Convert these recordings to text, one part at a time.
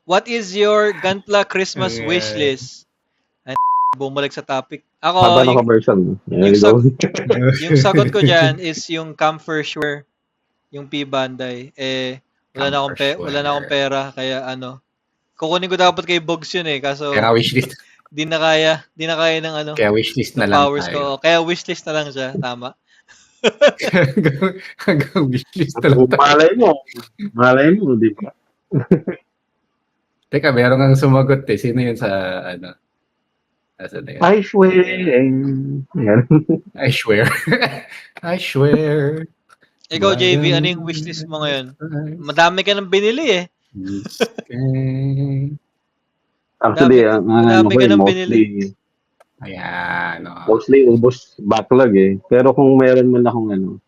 What is your Gunpla Christmas wish Ayan. list? Ay, bumalik sa topic. Haba Ako, ng conversion. There yung, you go. yung sagot ko dyan is yung Camphor Swear, yung P Banday. Wala na akong pera, kaya kukunin ko dapat kay Bogs yun kaso Kaya wishlist. di na kaya ng Kaya wishlist na ng lang powers tayo. ko. Kaya wishlist na lang siya, tama. Hanggang wishlist na lang tayo. Malay mo, di ba? Teka, meron kang sumagot Sino yun sa Asa na yun? I swear. Yan. I swear. I swear. Ikaw, JV, ano yung wishlist mo ngayon? Madami ka nang binili Actually, Madami ka nang binili. Ayan. Mostly ubos backlog Pero kung meron man akong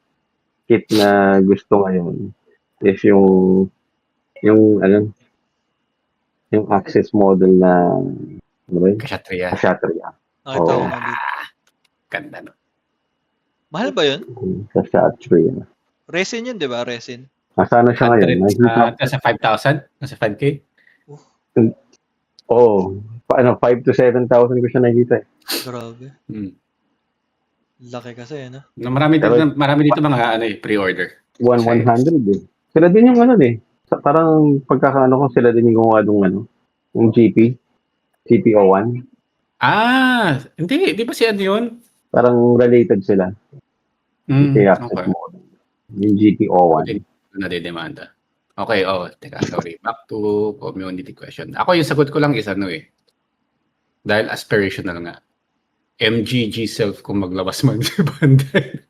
kit na gusto ngayon, is yung access model na Kshatriya. Nakita ko nga dito. Ganda no. Mahal ba yun? Kshatriya. Resin yun, di ba? Resin. Sana siya ngayon. Nasa 5,000? Nasa 5K? Oo. 5 to 7,000 ko siya nakikita Grabe. Laki kasi, Marami dito mga pre-order. 100 Sila din yung parang pagkakaano ko, sila din yung gumawa yung GP01. Hindi. Di ba si ano yun? Parang related sila. Kaya access model. Yung GP01. Nadidemanda. Okay, teka, sorry. Back to community question. Ako yung sagot ko lang is dahil aspirational nga. MGG self kung maglabas man si Bandai.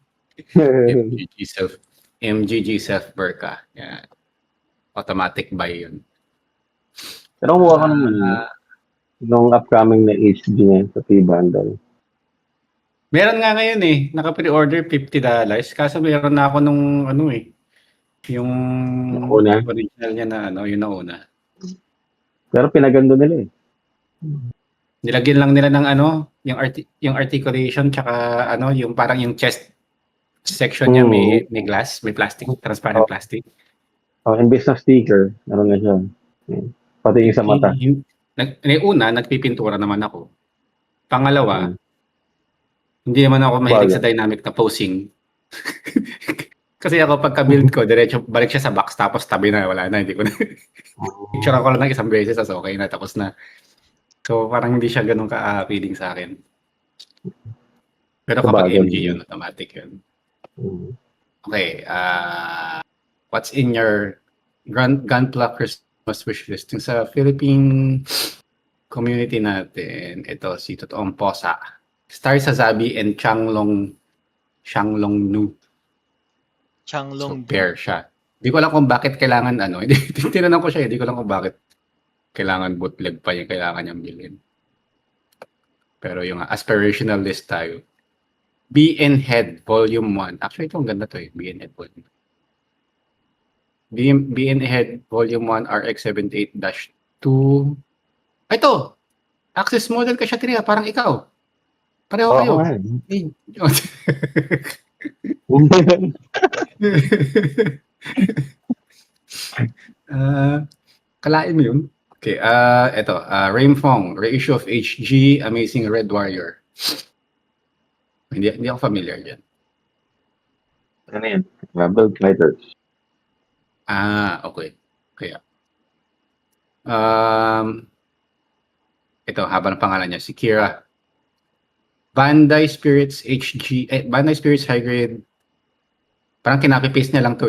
MGG self Berka. Yan. Automatic buy yun. Pero kumuha ka nung upcoming na HG niya sa P-Bandai. Meron nga ngayon naka-pre-order $50. Kaso meron na ako nung yung original niya na yung nauna. Pero pinaganda nila Nilagyan lang nila ng yung articulation tsaka yung parang yung chest section niya may glass, may plastic, transparent plastic. Imbes na sticker, meron na siya. Pati yung sa mata. Una, nagpipintura naman ako. Pangalawa, hindi naman ako mahilig sa dynamic na posing. Kasi ako pagka-build ko, diretso balik siya sa box tapos tabi na, wala na, hindi ko na. Picture ako lang ng isang beses, okay na, tapos na. So parang hindi siya ganun ka-feeling sa akin. Pero kapag MG yun, automatic yun. Okay, what's in your Gunpla Christmas wish list? Yung sa Philippine community natin, ito si Totoong Posa, Star Sazabi and Changlong Nu. Changlong so, pair siya. Hindi ko alam kung bakit kailangan tinanong ko siya, hindi ko alam kung bakit kailangan bootleg pa yung kailangan niyang bilhin. Pero yung aspirational list tayo. BN Head Volume 1. Actually, ito ang ganda to BN Head Volume 1. BN Head Volume 1 RX78-2. Ito! Access model ka siya, Tria. Parang ikaw. Pareho kayo. Kalain mo yun? Okay, ito. Rainfong, reissue of HG, Amazing Red Warrior. Hindi ako familiar dyan. Ano yan? Rebel Fighters. Okay. Kaya. Ito, haba ng pangalan niya. Si Kira. Bandai Spirits HG, Bandai Spirits High Grade. Parang kinapi-paste niya lang to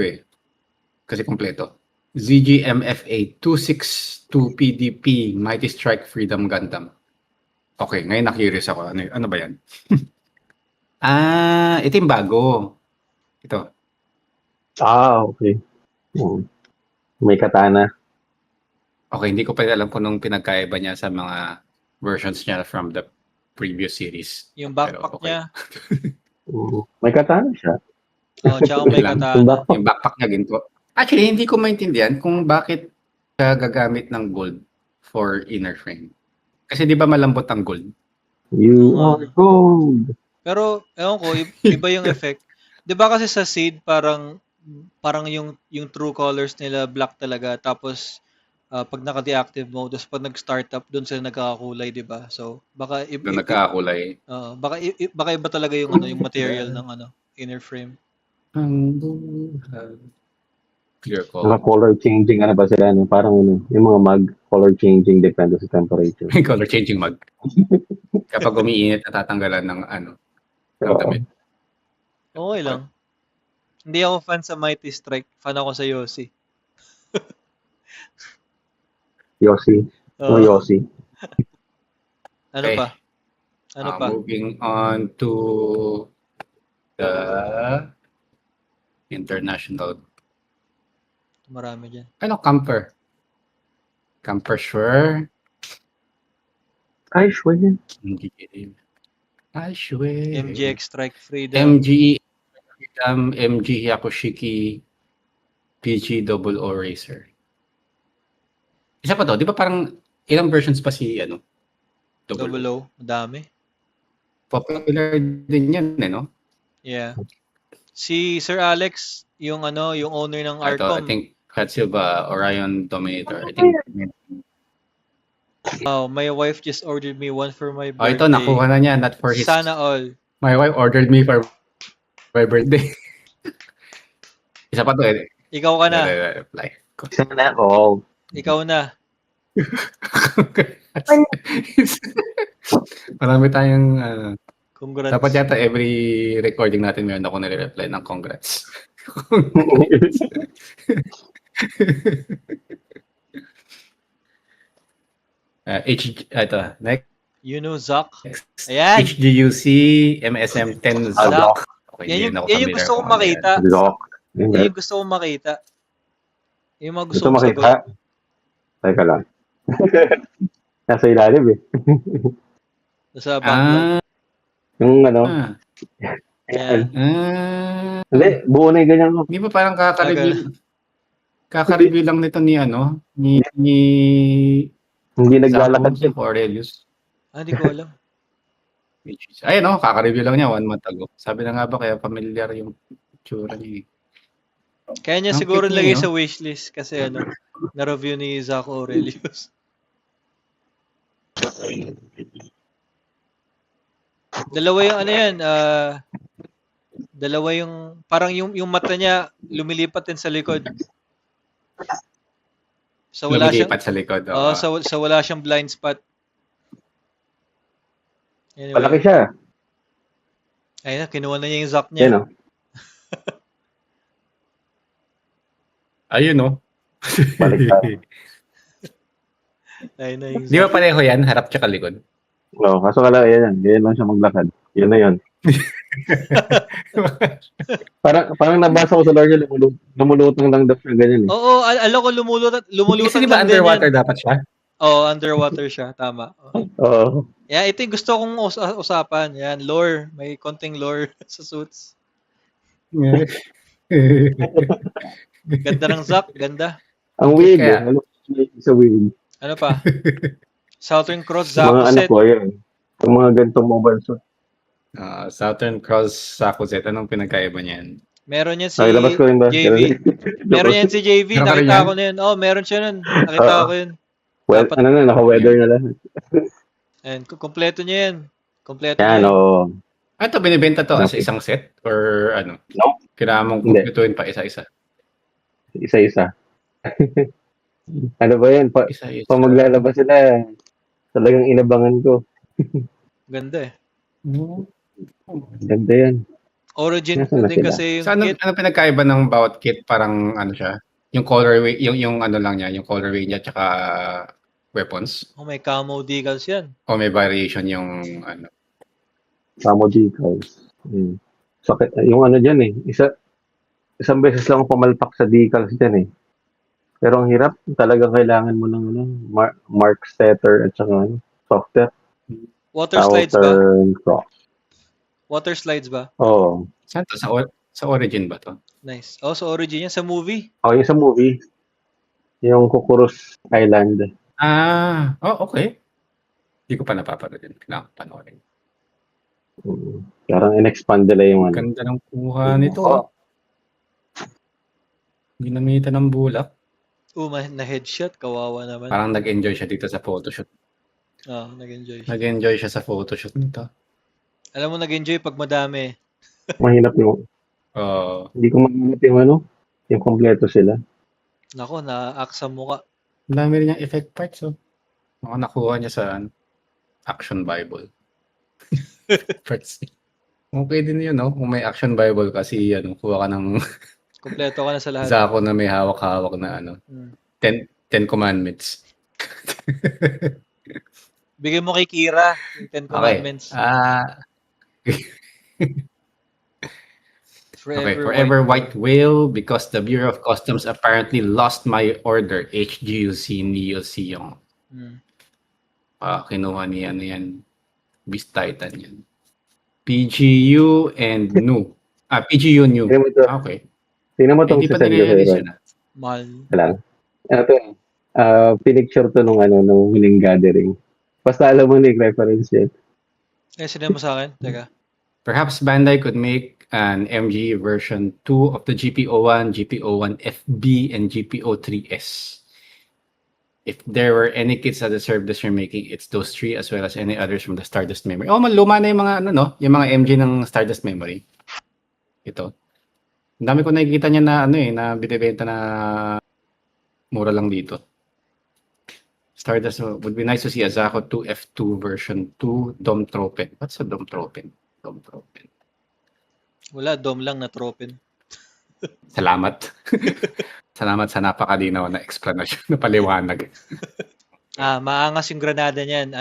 kasi kompleto. ZGMFA 262 PDP Mighty Strike Freedom Gundam. Okay, ngayon na-curious ako. Ano ba yan? Ito yung bago. Ito. Okay. May katana. Okay, hindi ko pa alam kung nung pinagkaiba niya sa mga versions niya from the previous series. Yung backpack niya. May katana siya. Tsaka may katana. Yung backpack niya ginto. Actually, hindi ko maintindihan kung bakit siya gagamit ng gold for inner frame. Kasi di ba malambot ang gold? You are gold. Pero, ewan ko, iba yung effect. Di ba kasi sa Seed, parang yung true colors nila black talaga. Tapos, pag naka-deactive mode, tapos pag nag-start up, doon sila nagkakakulay, di ba? So, baka Doon nagkakakulay. baka iba talaga yung ano, yung material ng ano, inner frame. Ang buhay. Clear Mga call. color changing, ano ba sila, ano, parang ano, yung mga mag color changing depende sa temperature. Color changing mag. Kapag umiinit, natatanggalan ng ano, ng Oo. damit. Okay lang. Hindi ako fan sa Mighty Strike. Fan ako sa Yossi. Yossi. Oo. Yossi. Ano Okay. pa? Ano pa? Moving on to the international. Marami dyan. Ano, camper? Camper sure. Ay, sure yan. I swear. MGX Strike Freedom. MG Freedom, MG Yakushiki, PG Double O Racer. Isa pa to, di ba parang ilang versions pa si ano? Double O. Madami. Popular din yan, no? Yeah. Si Sir Alex, yung ano, yung owner ng Ito, I Arcom. think Katsuba Orion Dominator. I think. Oh, my wife just ordered me one for my Oh, birthday. ito, nakuha na niya. Not for his... Sana all. My wife ordered me for my birthday. Isa pa to eh. Ikaw ka na. Reply. Sana all. Ikaw na. Marami tayong... Congrats. dapat yata every recording natin meron ako nare-reply ng congrats. Ito, next. You know Zach? Ayan. HGUC MSM 10 Zach. Zoc. Okay, Yan hindi ako yung familiar gusto kong kung ano yan. makita. Lock. Yan yung gusto kong makita. Yung mga gusto Gusto kong makita? sagot. Teka lang. Nasa ilalim eh. Sa backlog. Yung ano. Yan. Hindi, buo na yung ganyan ko. Hindi ba parang kaka-review lang nito ni ano? Ni Hindi naglalakad siya. Zach Aurelius. Hindi ko alam. Ayun no, kaka-review lang niya 1 month ago. Sabi na nga ba kaya familiar yung tsura niya. Kaya niya Ang siguro cute lagay niya, sa wishlist kasi ano, na-review ni Zach Aurelius. Dalawa yung ano yan, dalawa yung, parang yung mata niya lumilipat din sa likod. So wala siyang, Lumilipat sa likod. so wala siyang blind spot. Anyway, Malaki siya. ayun na, kinuha na niya yung Zach niya. Yan o. Ayun no. Baliktad. Ayun na yung Di ba Zach. pareho yan? Harap tsaka likod? No, kaso wala, yan. Yan lang siya maglakad. Yun na yun. Parang nabasa ko sa lore niya, lumulutang lang daw siya ganyan eh. Oo, alam ko lumulutang Kasi di ba lang din underwater yan. dapat siya? Oo, underwater siya, tama. Oo. Yeah, ito yung gusto kong usapan. Yan, lore. May konting lore sa suits. Ganda ng Zach, ganda. Ang weird Kaya- eh. Ano sa weird. Ano pa? Southern Cross, Mga ano Zakuset. ko yun. Yung mga ganitong mobile suit. Southern Cross Sakuset. Anong pinagkaiba niyan? Meron yan si Ay, labas ko rin ba? JV. Meron yan si JV. Meron ka rin Nakita yan? ko na yun. Oh, meron siya nun. Nakita ko yun. Well, Dapat- ano na, naka-weather na lang. And kumpleto niya yan. Kumpleto Yan, niya yan. oo. Ito, binibenta to as Okay. isang set? Or ano? No. Kailangan mong Hindi. kumpletuin pa isa-isa? Isa-isa. Ano ba yan? Isa-isa. Pag maglalabas sila, talagang inabangan ko. Ganda eh. Ganda yan. Origin Nasaan na din sila? kasi yung So, ano kit. pinagkaiba ng bawat kit? Parang ano siya? Yung colorway, yung ano lang niya, yung colorway niya tsaka weapons? Oh, may camo decals yan. O may variation yung ano? Camo decals. So, yung ano dyan eh. Isang beses lang ako pumalpak sa decals dyan eh. Pero ang hirap, talagang kailangan mo ng ano, mark setter at saka ano, software. Water slides ba? Southern Cross. Water slides ba? Oo. Saan to? Sa Origin ba to? Nice. Oh, so origin yan sa movie. Oh, yung sa movie. Yung Kukurus Island. Okay. Hindi ko pa napapanood yun. Kailangan ko panoorin. Parang in-expand nila yung ano. Ganda ng kuha nito. Oo. Ginamitan ng bulak. Na-headshot. Kawawa naman. Parang nag-enjoy siya dito sa photoshoot. Nag-enjoy siya. Nag-enjoy siya sa photoshoot nito. Alam mo, nag-enjoy pag madami. Mahirap yung, hindi ko mahirap yung yung kompleto sila. Nako, na-aksa mo ka. Ang dami rin niyang effect parts, oh. Mga nakuha niya sa Action Bible. Parts. Okay din yun, no? Kung may Action Bible kasi, kuha ka ng Kompleto ka na sa lahat. Zako na may hawak-hawak na 10 commandments. Bigay mo kay Kira yung 10 Commandments. Forever White Whale, because the Bureau of Customs apparently lost my order. HGUC Neo Siyong. Kinuha niya yan. Beast Titan yan. PGU and New. PGU New. Okay. Tingnan mo itong Hindi si pa nire-release yun. Mahal. Ito, pinicture to nung huling gathering. Basta alam mo reference yan. Sinabi mo sa akin? Teka. Perhaps Bandai could make an MG version 2 of the GPO1, GPO1 FB, and GPO3S. If there were any kits that deserve this remaking, it's those three as well as any others from the Stardust Memory. Maluma na yung mga yung mga MG ng Stardust Memory. Ito. Ang dami ko nakikita niya na na binibenta na mura lang dito. Stardust would be nice to see a Zako 2F2 version 2 Dom Tropen. What's a Dom Tropen? Dom Tropen. Wala, Dom lang na Tropen. Salamat. Salamat sa napakalinaw na explanation, na paliwanag. Maangas yung granada niyan.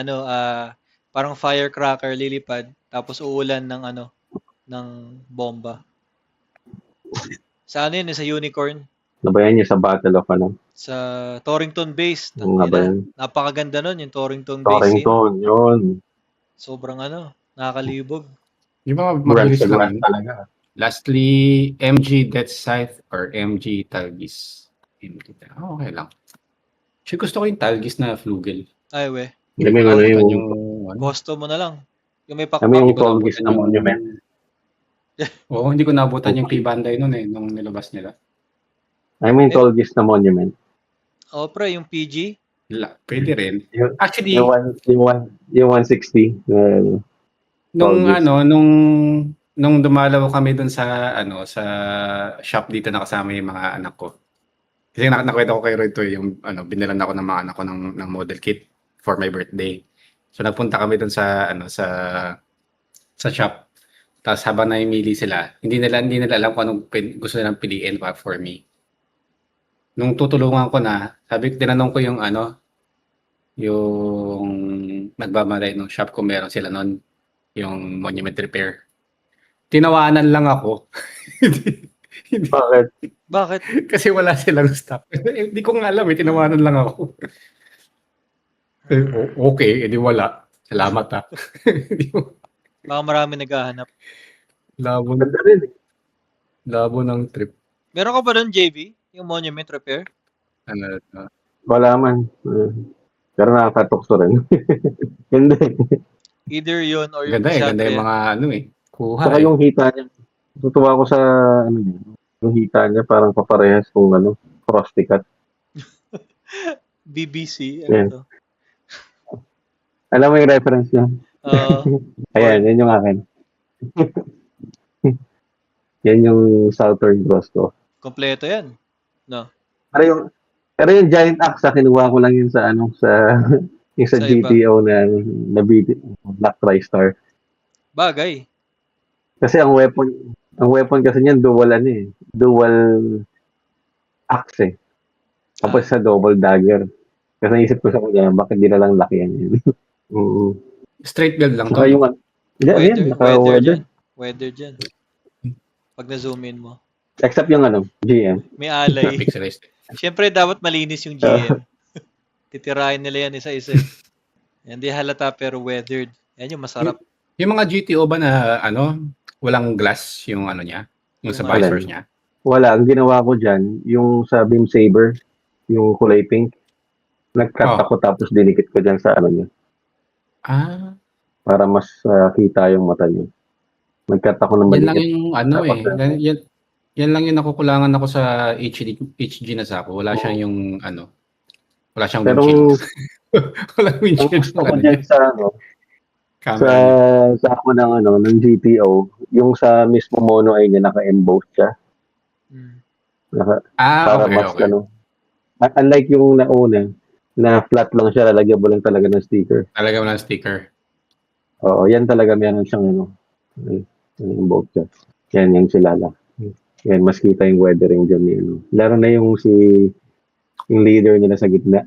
Parang firecracker lilipad tapos uulan ng bomba. Sa yun? Sa Unicorn. Nabayan niya sa Battle of Sa Torrington Base. Napakaganda nun yung Torrington Base. Torrington, yun. Sobrang nakakalibog. Yung mga mabilis lang. Lastly, MG Death Scythe or MG Talgis. Okay lang. Gusto ko yung Talgis na Flugel. Ay, we. Gusto mo na lang. Yung may pakpak. Yung Talgis na Monument. Oo, hindi ko nabutan yung P-Bandai nun nung nilabas nila. Talgis na Monument. Pre, yung PG? Pwede rin. Actually, yung 160. Nung dumalaw kami dun sa sa shop dito na kasama yung mga anak ko. Kasi nakwento ko kay Roy to yung binilan ako ng mga anak ko ng model kit for my birthday. So nagpunta kami dun sa sa shop. Tapos habang naimili sila, hindi nila alam kung anong gusto nilang piliin for me. Nung tutulungan ko na, tinanong ko yung yung nagbabalay ng shop kung meron sila nun, yung monument repair. Tinawanan lang ako. Bakit? Kasi wala silang stock. Hindi ko nga alam tinawanan lang ako. Okay, edi wala. Salamat Baka marami naghahanap. Labo ng trip. Meron ka ba doon, JV? Yung monument repair? Wala man. Pero nakakatukso rin. Hindi. Either yun or yung ganda yung mga kuha. Saka yung hita niya. Tutuwa ko sa yung hita niya parang paparehas kung frosty cut. BBC. Alam mo yung reference niya? Ayan, yan yung akin. Yan yung Southern Cross ko. Kompleto yan. No. Pero yung Giant Axe, kinuha ko lang yun sa yung sa GTO na Black TriStar. Bagay. Kasi ang weapon kasi niyan dual axe. Tapos sa double dagger. Kasi naisip ko sa kanya, bakit di na lang laki yan? Straight build lang to. Weather dyan. Pag na-zoom in mo. Except yung GM. May alay. Siyempre, dapat malinis yung GM. Titirahin nila yan isa-isa. Hindi halata pero weathered. Yan yung masarap. Yung mga GTO ba na walang glass yung niya? Yung sa visors niya? Wala. Ang ginawa ko dyan, yung sa Beam Saber, yung kulay pink, nag-cut ako tapos dinikit ko dyan sa niya. Para mas kita yung mata niya. Nag-cut ako ng maliit. Yan lang yung Yan lang yung nakukulangan ako sa HG na Sako. Wala siyang yung wala siyang Pero windshield. Wala ang windshield gusto ko dyan sa camera. sa ako ng GTO, yung sa mismo mono ay niya naka-emboss siya. Mm. Para Okay, mas okay. unlike yung nauna na flat lang siya, lalagyan mo lang talaga ng sticker. Talaga mo ng sticker. Oo, yan talaga meron siyang emboss siya. Yan yung silala. Yan, mas kita yung weathering dyan ni Laro na yung leader nila sa gitna.